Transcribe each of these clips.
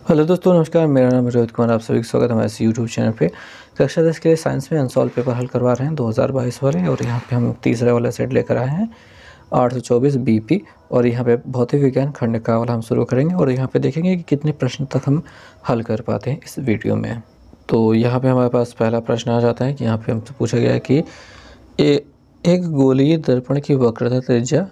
Hello दोस्तों, नमस्कार। मेरा नाम है रोहित कुमार। आप सभी का स्वागत है हमारे इस यूट्यूब चैनल पे। कक्षा 10 के लिए साइंस में अनसॉल्व पेपर हल करवा रहे हैं 2022 वाले। और यहाँ पे हम तीसरा वाला सेट लेकर आए हैं 824 बीपी। और यहाँ पे भौतिक विज्ञान खंड का वाला हम शुरू करेंगे और यहाँ पे देखेंगे कि कितने प्रश्न तक हम हल कर पाते हैं इस वीडियो में। तो यहाँ पे हमारे पास पहला प्रश्न आ जाता है कि यहाँ पे हमसे पूछा गया है कि एक गोलीय दर्पण की वक्रता त्रिज्या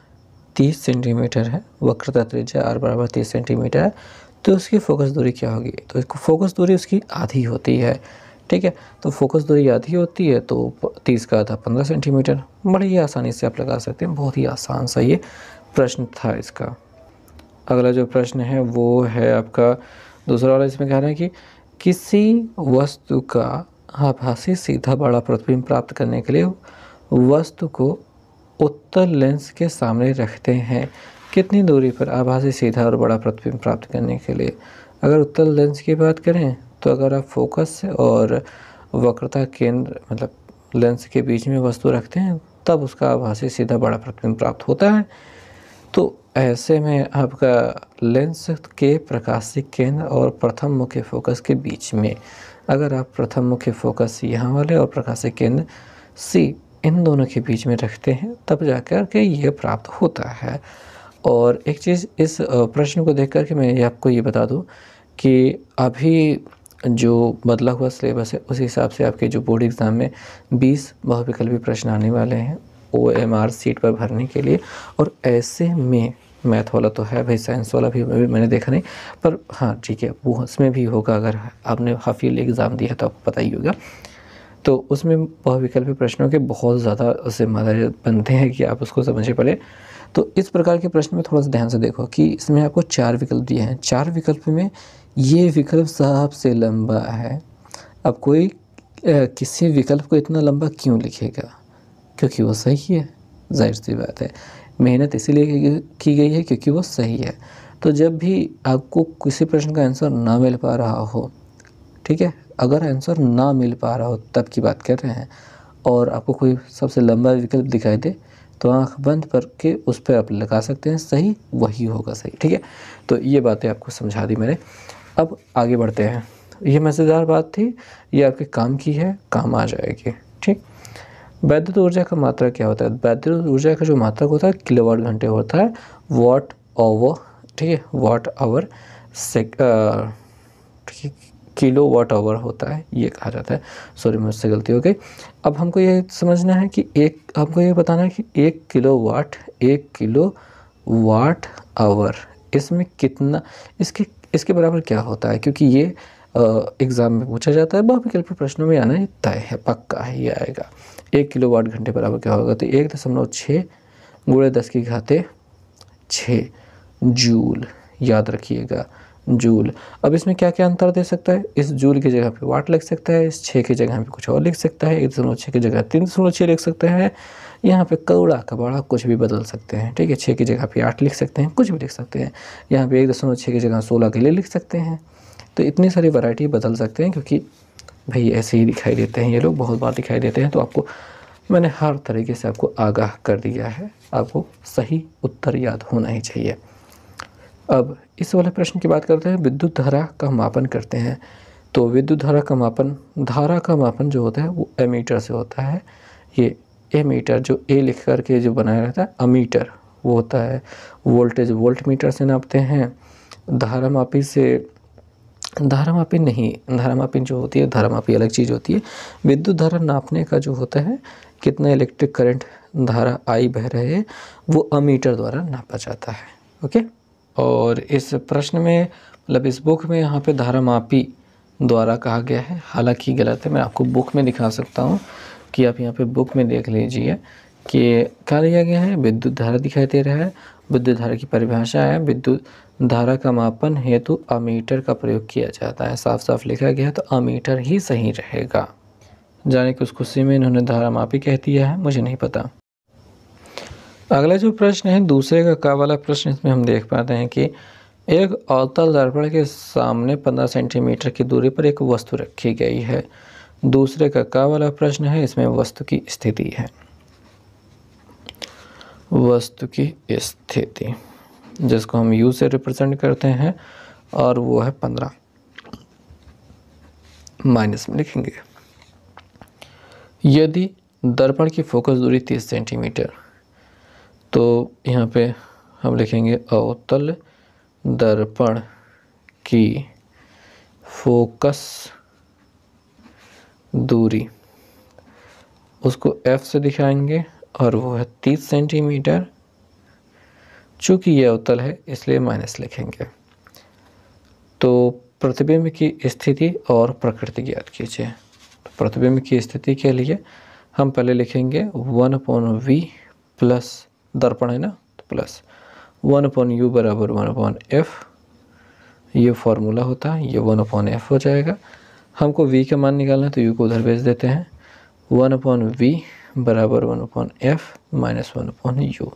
30 सेंटीमीटर है। वक्रता त्रिज्या r बराबर 30 सेंटीमीटर है, तो उसकी फोकस दूरी क्या होगी? तो फोकस दूरी उसकी आधी होती है। ठीक है, तो फोकस दूरी आधी होती है तो 30 का आधा 15 सेंटीमीटर। बड़ी ही आसानी से आप लगा सकते हैं। बहुत ही आसान सा ये प्रश्न था इसका। अगला जो प्रश्न है वो है आपका दूसरा वाला। इसमें कह रहे हैं कि किसी वस्तु का आभासी सीधा बड़ा प्रतिबिंब प्राप्त करने के लिए वस्तु को उत्तल लेंस के सामने रखते हैं। कितनी दूरी पर आभासी सीधा और बड़ा प्रतिबिंब प्राप्त करने के लिए? अगर उत्तल लेंस की बात करें तो अगर आप फोकस और वक्रता केंद्र मतलब लेंस के बीच में वस्तु रखते हैं तब उसका आभासी सीधा बड़ा प्रतिबिंब प्राप्त होता है। तो ऐसे में आपका लेंस के प्रकाशिक केंद्र और प्रथम मुख्य फोकस के बीच में अगर आप प्रथम मुख्य फोकस यहाँ वाले और प्रकाशिक केंद्र सी इन दोनों के बीच में रखते हैं तब जाकर के ये प्राप्त होता है। और एक चीज़ इस प्रश्न को देख कर के मैं आपको ये बता दूं कि अभी जो बदला हुआ सिलेबस है उस हिसाब से आपके जो बोर्ड एग्ज़ाम में 20 बहुविकल्पी प्रश्न आने वाले हैं OMR सीट पर भरने के लिए। और ऐसे में मैथ वाला तो है भाई, साइंस वाला भी मैंने देखा नहीं, पर हाँ ठीक है वो उसमें भी होगा। अगर आपने हाफ ईयरली एग्ज़ाम दिया तो आपको पता ही होगा। तो उसमें बहुविकल्पी प्रश्नों के बहुत ज़्यादा उससे मादे बनते हैं कि आप उसको समझे पड़े। तो इस प्रकार के प्रश्न में थोड़ा सा ध्यान से देखो कि इसमें आपको 4 विकल्प दिए हैं। 4 विकल्प में ये विकल्प सबसे लंबा है। अब कोई किसी विकल्प को इतना लंबा क्यों लिखेगा? क्योंकि वो सही है, जाहिर सी बात है। मेहनत इसीलिए की गई है क्योंकि वो सही है। तो जब भी आपको किसी प्रश्न का आंसर ना मिल पा रहा हो, ठीक है, अगर आंसर ना मिल पा रहा हो तब की बात कर रहे हैं, और आपको कोई सबसे लंबा विकल्प दिखाई दे तो आंख बंद करके उस पर आप लगा सकते हैं, सही वही होगा सही। ठीक है, तो ये बातें आपको समझा दी मैंने। अब आगे बढ़ते हैं। ये मज़ेदार बात थी, ये आपके काम की है, काम आ जाएगी। ठीक, वैद्युत ऊर्जा का मात्रा क्या होता है? वैद्युत ऊर्जा का जो मात्रक होता है किलोवाट घंटे होता है, वाट ओवर। ठीक है, watt hour kilowatt hour होता है, ये कहा जाता है। सॉरी मुझसे गलती हो गई। अब हमको ये समझना है कि हमको ये बताना है कि 1 किलो वाट आवर इसमें कितना, इसके बराबर क्या होता है? क्योंकि ये एग्ज़ाम में पूछा जाता है, बहुविकल्पी प्रश्नों में आना ये तय है, पक्का है, ये आएगा। 1 किलो वाट घंटे बराबर क्या होगा? तो 1.6 गुणे 10 की घाते 6 जूल। याद रखिएगा, जूल। अब इसमें क्या क्या अंतर दे सकता है? इस जूल की जगह पे वाट लिख सकता है, इस 6 की जगह पे कुछ और लिख सकता है, 1.6 की जगह 3.6 लिख सकते हैं। यहाँ पे कौड़ा कबाड़ा कुछ भी बदल सकते हैं। ठीक है, 6 की जगह पे 8 लिख सकते हैं, कुछ भी लिख सकते हैं। यहाँ पे 1.6 की जगह 16 के लिए लिख सकते हैं। तो इतनी सारी वैरायटी बदल सकते हैं क्योंकि भाई ऐसे ही दिखाई देते हैं ये लोग, बहुत बार दिखाई देते हैं। तो आपको मैंने हर तरीके से आपको आगाह कर दिया है, आपको सही उत्तर याद होना ही चाहिए। अब इस वाले प्रश्न की बात करते हैं। विद्युत धारा का मापन करते हैं। तो विद्युत धारा का मापन जो होता है वो एमीटर से होता है। ये एमीटर जो ए लिख कर के जो बनाया रहता है, अमीटर वो होता है। वोल्टेज वोल्ट मीटर से नापते हैं। धारामापी जो होती है, धारामापी अलग चीज़ होती है। विद्युत धारा नापने का जो होता है, कितना इलेक्ट्रिक करंट धारा आई बह रहे है, वो अमीटर द्वारा नापा जाता है। ओके, और इस प्रश्न में मतलब इस बुक में यहाँ पे धारामापी द्वारा कहा गया है, हालांकि गलत है। मैं आपको बुक में दिखा सकता हूँ कि आप यहाँ पे बुक में देख लीजिए कि क्या लिया गया है। विद्युत धारा दिखाई दे रहा है। विद्युत धारा की परिभाषा है, विद्युत धारा का मापन हेतु अमीटर का प्रयोग किया जाता है। साफ साफ लिखा गया है, तो अमीटर ही सही रहेगा। जाने कि उस खुशी में इन्होंने धारामापी कह दिया है, मुझे नहीं पता। अगला जो प्रश्न है दूसरे का वाला प्रश्न, इसमें हम देख पाते हैं कि एक अवतल दर्पण के सामने 15 सेंटीमीटर की दूरी पर एक वस्तु रखी गई है। दूसरे का वाला प्रश्न है, इसमें वस्तु की स्थिति है। वस्तु की स्थिति जिसको हम U से रिप्रेजेंट करते हैं, और वो है 15। माइनस में लिखेंगे। यदि दर्पण की फोकस दूरी 30 सेंटीमीटर, तो यहाँ पे हम लिखेंगे अवतल दर्पण की फोकस दूरी, उसको F से दिखाएंगे और वो है 30 सेंटीमीटर। चूँकि ये अवतल है इसलिए माइनस लिखेंगे। तो प्रतिबिंब की स्थिति और प्रकृति ज्ञात कीजिए। तो प्रतिबिंब की स्थिति के लिए हम पहले लिखेंगे 1/v प्लस, दर्पण है ना, तो प्लस 1/u बराबर 1/f, ये फॉर्मूला होता है, ये 1/f हो जाएगा। हमको v का मान निकालना है तो u को उधर भेज देते हैं। 1/v बराबर 1/f माइनस 1/u।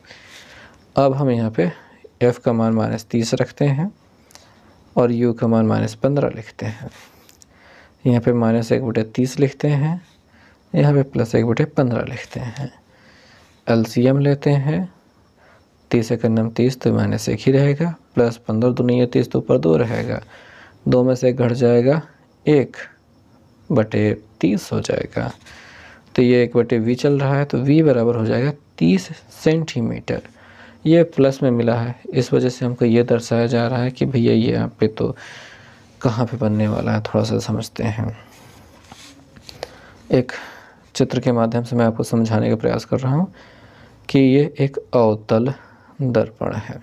अब हम यहाँ पे f का मान -30 रखते हैं और u का मान -15 लिखते हैं। यहाँ पे -1/30 लिखते हैं, यहाँ पे +1/15 लिखते हैं। एलसीएम लेते हैं, 30 × 9 30 तो -1 ही रहेगा, प्लस 15 दूनी 30 तो ऊपर 2 रहेगा, 2 में से 1 घट जाएगा, 1/30 हो जाएगा। तो ये 1/v चल रहा है तो v बराबर हो जाएगा 30 सेंटीमीटर। ये प्लस में मिला है, इस वजह से हमको ये दर्शाया जा रहा है कि भैया ये यहाँ पे तो कहाँ पे बनने वाला है, थोड़ा सा समझते हैं। एक चित्र के माध्यम से मैं आपको समझाने का प्रयास कर रहा हूँ कि ये एक अवतल दर्पण है,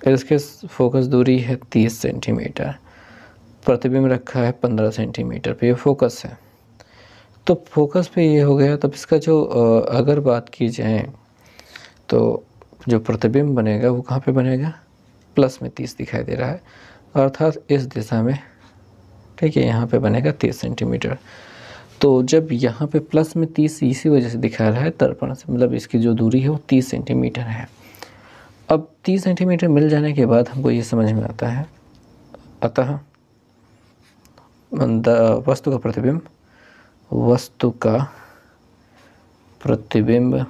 इसके फोकस दूरी है 30 सेंटीमीटर, प्रतिबिंब रखा है 15 सेंटीमीटर पे, ये फोकस है। तो फोकस पे ये हो गया। तब इसका जो अगर बात की जाए तो जो प्रतिबिंब बनेगा वो कहाँ पे बनेगा, प्लस में 30 दिखाई दे रहा है, अर्थात इस दिशा में, ठीक है, यहाँ पे बनेगा 30 सेंटीमीटर। तो जब यहाँ पे प्लस में 30 इसी वजह से दिखा रहा है दर्पण से, मतलब इसकी जो दूरी है वो 30 सेंटीमीटर है। अब 30 सेंटीमीटर मिल जाने के बाद हमको ये समझ में आता है, अतः वस्तु का प्रतिबिंब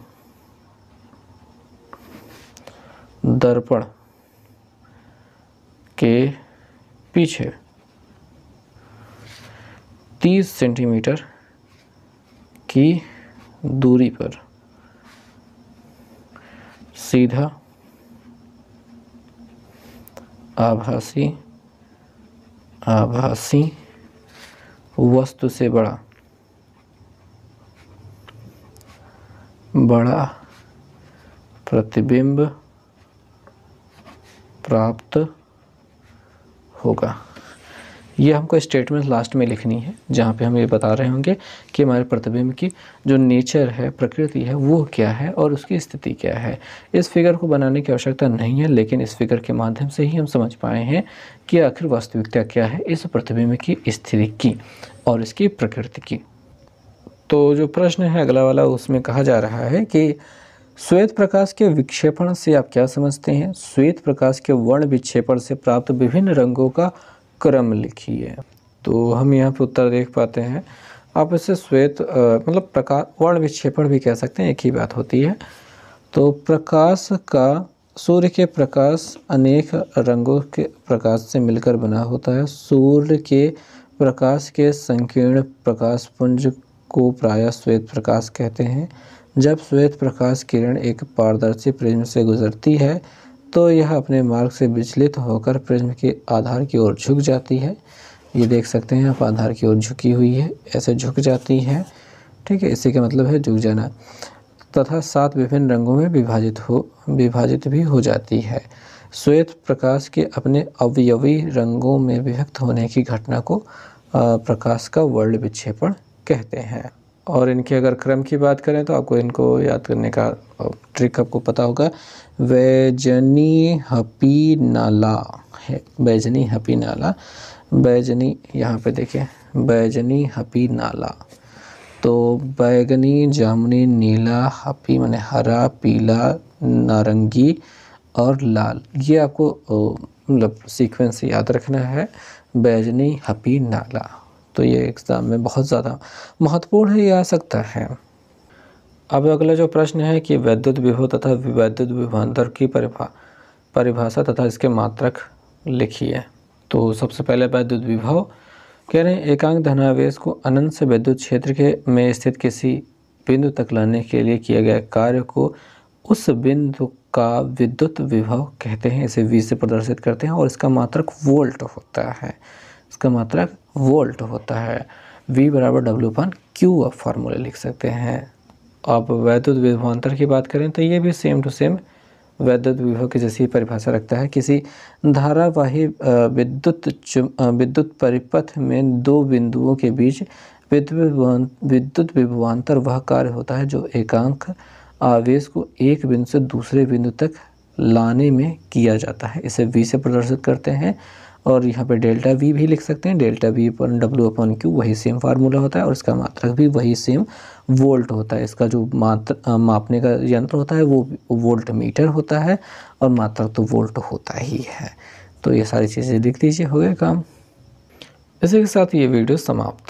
दर्पण के पीछे 30 सेंटीमीटर की दूरी पर सीधा आभासी वस्तु से बड़ा प्रतिबिंब प्राप्त होगा। ये हमको स्टेटमेंट लास्ट में लिखनी है, जहाँ पे हम ये बता रहे होंगे कि हमारे प्रतिबिंब की जो नेचर है, प्रकृति है, वो क्या है और उसकी स्थिति क्या है। इस फिगर को बनाने की आवश्यकता नहीं है, लेकिन इस फिगर के माध्यम से ही हम समझ पाए हैं कि आखिर वास्तविकता क्या है इस प्रतिबिंब की स्थिति की और इसकी प्रकृति की। तो जो प्रश्न है अगला वाला, उसमें कहा जा रहा है कि श्वेत प्रकाश के विक्षेपण से आप क्या समझते हैं, श्वेत प्रकाश के वर्ण विक्षेपण से प्राप्त विभिन्न रंगों का क्रम लिखिए। तो हम यहाँ पे उत्तर देख पाते हैं। आप इसे श्वेत मतलब प्रकाश वर्ण विक्षेपण भी कह सकते हैं, एक ही बात होती है। तो प्रकाश का, सूर्य के प्रकाश अनेक रंगों के प्रकाश से मिलकर बना होता है। सूर्य के प्रकाश के संकीर्ण प्रकाश पुंज को प्रायः श्वेत प्रकाश कहते हैं। जब श्वेत प्रकाश किरण एक पारदर्शी प्रिज्म से गुजरती है तो यह अपने मार्ग से विचलित होकर प्रिज्म के आधार की ओर झुक जाती है। ये देख सकते हैं आप, आधार की ओर झुकी हुई है, ऐसे झुक जाती है, ठीक है, इसी का मतलब है झुक जाना, तथा 7 विभिन्न रंगों में विभाजित भी हो जाती है। श्वेत प्रकाश के अपने अवयवी रंगों में विभक्त होने की घटना को प्रकाश का वर्ण विक्षेपण कहते हैं। और इनके अगर क्रम की बात करें तो आपको इनको याद करने का ट्रिक आपको पता होगा। बैजनी हपी नाला है, बैजनी हपी नाला, बैजनी, यहाँ पे देखें, बैजनी हपी नाला। तो बैगनी, जामुनी, नीला, हपी माने हरा, पीला, नारंगी और लाल, ये आपको मतलब सीक्वेंस याद रखना है, बैजनी हपी नाला। तो ये एग्ज़ाम में बहुत ज़्यादा महत्वपूर्ण है, ये आ सकता है। अब अगला जो प्रश्न है कि वैद्युत विभव तथा वैद्युत विभवांतर की परिभाषा तथा इसके मात्रक लिखिए। तो सबसे पहले वैद्युत विभव, कह रहे हैं एकांक धनावेश को अनंत से विद्युत क्षेत्र के में स्थित किसी बिंदु तक लाने के लिए किया गया कार्य को उस बिंदु का विद्युत विभव कहते हैं। इसे V से प्रदर्शित करते हैं और इसका मात्रक वोल्ट होता है। इसका मात्रक वोल्ट होता है। V बराबर W/Q आप फार्मूला लिख सकते हैं। आप वैद्युत विभवांतर की बात करें तो ये भी सेम टू सेम वैद्युत विभव की जैसी परिभाषा रखता है। किसी धारावाही विद्युत परिपथ में दो बिंदुओं के बीच विद्युत विभवांतर वह कार्य होता है जो एकांक आवेश को एक बिंदु से दूसरे बिंदु तक लाने में किया जाता है। इसे V से प्रदर्शित करते हैं और यहाँ पे डेल्टा V भी लिख सकते हैं। डेल्टा V पर W/Q वही सेम फार्मूला होता है और इसका मात्रक भी वही सेम वोल्ट होता है। इसका जो मापने का यंत्र होता है वो वोल्ट मीटर होता है और मात्रक तो वोल्ट होता ही है। तो ये सारी चीज़ें लिख दीजिए, हो गया काम। इसी के साथ ये वीडियो समाप्त।